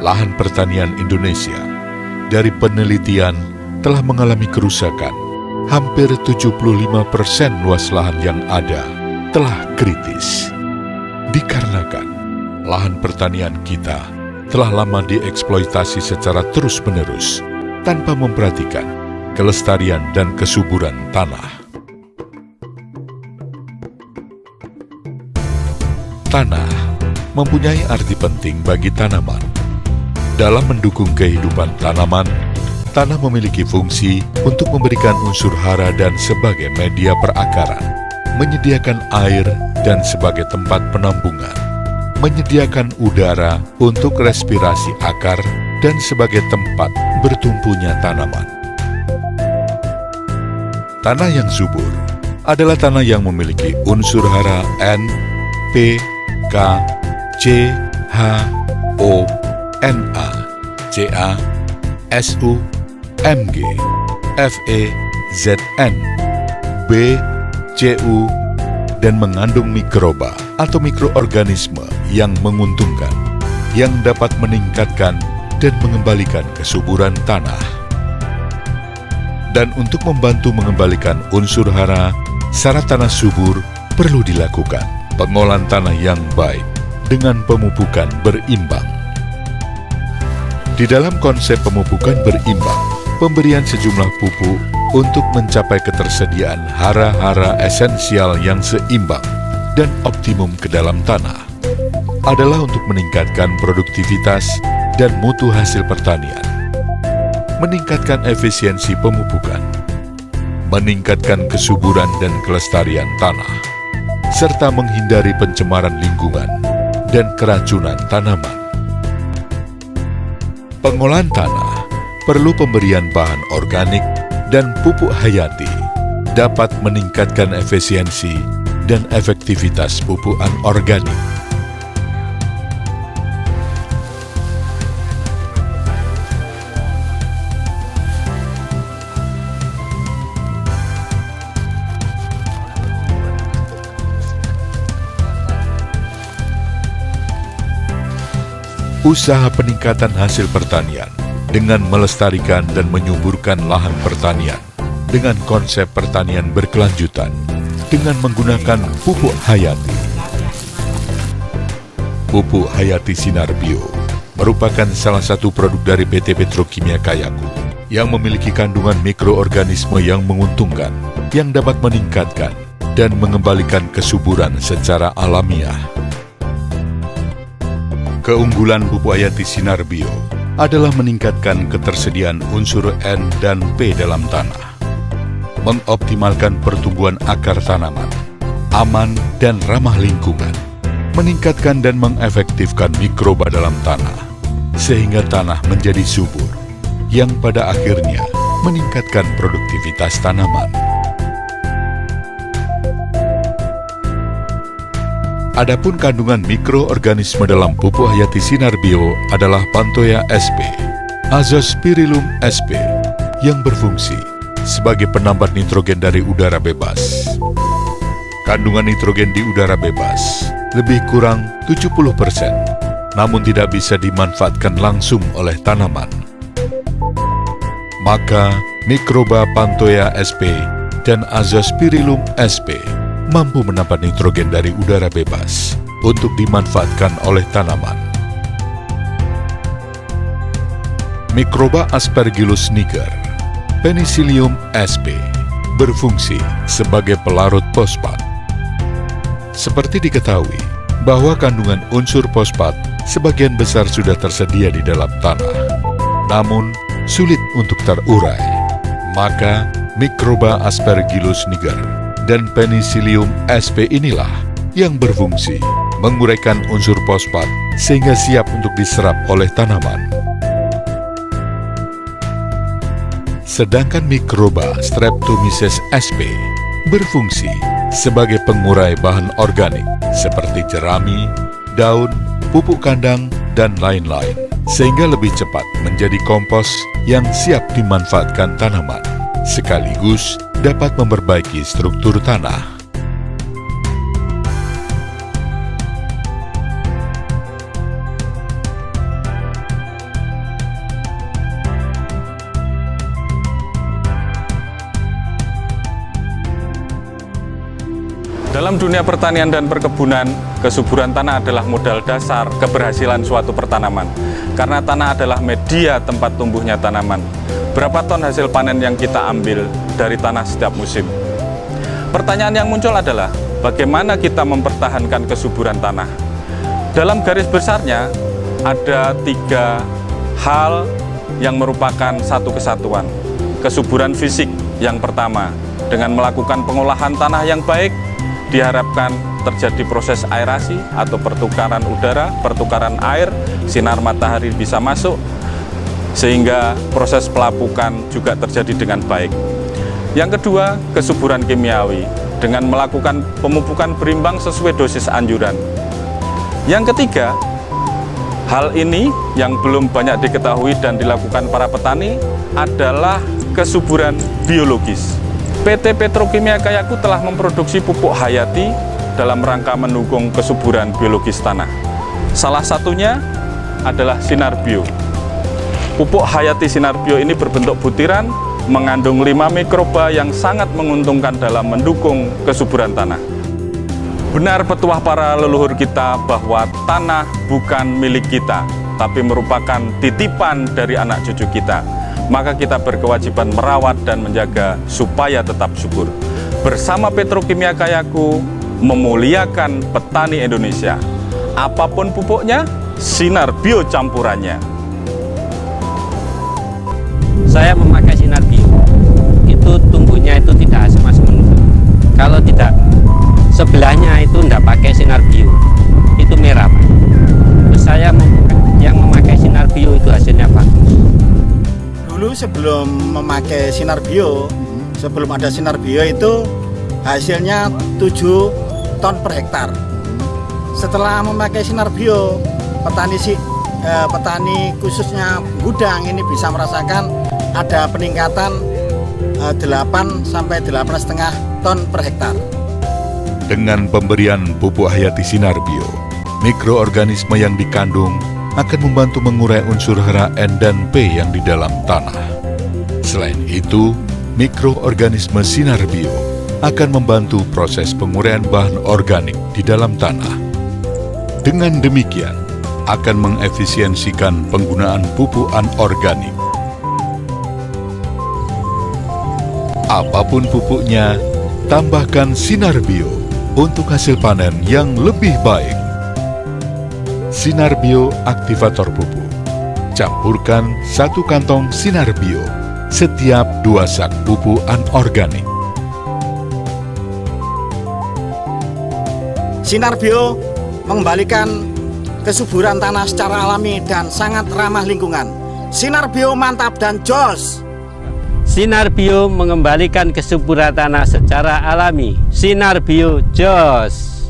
lahan pertanian Indonesia dari penelitian telah mengalami kerusakan. Hampir 75% luas lahan yang ada telah kritis. Dikarenakan lahan pertanian kita telah lama dieksploitasi secara terus-menerus tanpa memperhatikan kelestarian dan kesuburan tanah. Tanah mempunyai arti penting bagi tanaman. Dalam mendukung kehidupan tanaman, tanah memiliki fungsi untuk memberikan unsur hara dan sebagai media perakaran, menyediakan air dan sebagai tempat penampungan, menyediakan udara untuk respirasi akar dan sebagai tempat bertumbuhnya tanaman. Tanah yang subur adalah tanah yang memiliki unsur hara N, P, K, C, H, O, Na, Ca, Su, Mg, Fe, Zn, B, Cu, dan mengandung mikroba atau mikroorganisme yang menguntungkan, yang dapat meningkatkan dan mengembalikan kesuburan tanah. Dan untuk membantu mengembalikan unsur hara, syarat tanah subur perlu dilakukan pengolahan tanah yang baik dengan pemupukan berimbang. Di dalam konsep pemupukan berimbang, pemberian sejumlah pupuk untuk mencapai ketersediaan hara-hara esensial yang seimbang dan optimum ke dalam tanah adalah untuk meningkatkan produktivitas dan mutu hasil pertanian, meningkatkan efisiensi pemupukan, meningkatkan kesuburan dan kelestarian tanah, serta menghindari pencemaran lingkungan dan keracunan tanaman. Pengolahan tanah perlu pemberian bahan organik dan pupuk hayati dapat meningkatkan efisiensi dan efektivitas pupukan organik. Usaha peningkatan hasil pertanian dengan melestarikan dan menyuburkan lahan pertanian dengan konsep pertanian berkelanjutan dengan menggunakan pupuk hayati. Pupuk hayati Sinar Bio merupakan salah satu produk dari PT Petrokimia Kayaku yang memiliki kandungan mikroorganisme yang menguntungkan yang dapat meningkatkan dan mengembalikan kesuburan secara alamiah. Keunggulan pupuk hayati Sinar Bio adalah meningkatkan ketersediaan unsur N dan P dalam tanah, mengoptimalkan pertumbuhan akar tanaman, aman dan ramah lingkungan, meningkatkan dan mengefektifkan mikroba dalam tanah, sehingga tanah menjadi subur, yang pada akhirnya meningkatkan produktivitas tanaman. Adapun kandungan mikroorganisme dalam pupuk hayati Sinar Bio adalah Panthoea sp, Azospirillum sp, yang berfungsi sebagai penambat nitrogen dari udara bebas. Kandungan nitrogen di udara bebas lebih kurang 70%, namun tidak bisa dimanfaatkan langsung oleh tanaman. Maka, mikroba Panthoea sp dan Azospirillum sp mampu menambat nitrogen dari udara bebas untuk dimanfaatkan oleh tanaman. Mikroba Aspergillus niger, Penicillium sp, berfungsi sebagai pelarut fosfat. Seperti diketahui bahwa kandungan unsur fosfat sebagian besar sudah tersedia di dalam tanah, namun sulit untuk terurai. Maka mikroba Aspergillus niger dan Penicillium sp inilah yang berfungsi menguraikan unsur fosfat sehingga siap untuk diserap oleh tanaman. Sedangkan mikroba Streptomyces sp berfungsi sebagai pengurai bahan organik seperti jerami, daun, pupuk kandang, dan lain-lain, sehingga lebih cepat menjadi kompos yang siap dimanfaatkan tanaman, sekaligus dapat memperbaiki struktur tanah. Dalam dunia pertanian dan perkebunan, kesuburan tanah adalah modal dasar keberhasilan suatu pertanaman. Karena tanah adalah media tempat tumbuhnya tanaman. Berapa ton hasil panen yang kita ambil dari tanah setiap musim? Pertanyaan yang muncul adalah, bagaimana kita mempertahankan kesuburan tanah? Dalam garis besarnya, ada 3 hal yang merupakan satu kesatuan. Kesuburan fisik yang pertama, dengan melakukan pengolahan tanah yang baik, diharapkan terjadi proses aerasi atau pertukaran udara, pertukaran air, sinar matahari bisa masuk, sehingga proses pelapukan juga terjadi dengan baik. Yang kedua, kesuburan kimiawi, dengan melakukan pemupukan berimbang sesuai dosis anjuran. Yang ketiga, hal ini yang belum banyak diketahui dan dilakukan para petani adalah kesuburan biologis. PT Petrokimia Kayaku telah memproduksi pupuk hayati dalam rangka mendukung kesuburan biologis tanah. Salah satunya adalah Sinar Bio. Pupuk hayati Sinar Bio ini berbentuk butiran, mengandung 5 mikroba yang sangat menguntungkan dalam mendukung kesuburan tanah. Benar petuah para leluhur kita bahwa tanah bukan milik kita, tapi merupakan titipan dari anak cucu kita. Maka kita berkewajiban merawat dan menjaga supaya tetap subur. Bersama Petrokimia Kayaku memuliakan petani Indonesia. Apapun pupuknya, Sinar Bio campurannya. Saya memakai Sinar Bio. Itu tumbuhnya itu tidak asam-asam. Kalau tidak sebelahnya itu tidak pakai Sinar Bio, itu merah, Pak. Terus saya yang memakai Sinar Bio itu hasilnya bagus. Dulu sebelum memakai Sinar Bio, sebelum ada Sinar Bio itu hasilnya 7 ton per hektar. Setelah memakai Sinar Bio, petani khususnya gudang ini bisa merasakan ada peningkatan 8 sampai 8,5 ton per hektar. Dengan pemberian pupuk hayati Sinar Bio, mikroorganisme yang dikandung akan membantu mengurai unsur hara N dan P yang di dalam tanah. Selain itu, mikroorganisme Sinar Bio akan membantu proses penguraian bahan organik di dalam tanah. Dengan demikian, akan mengefisiensikan penggunaan pupuk anorganik. Apapun pupuknya, tambahkan Sinar Bio untuk hasil panen yang lebih baik. Sinar Bio aktivator pupuk. Campurkan 1 kantong Sinar Bio setiap 2 sak pupuk anorganik. Sinar Bio mengembalikan kesuburan tanah secara alami dan sangat ramah lingkungan. Sinar Bio mantap dan jos. Sinar Bio mengembalikan kesuburan tanah secara alami. Sinar Bio jos.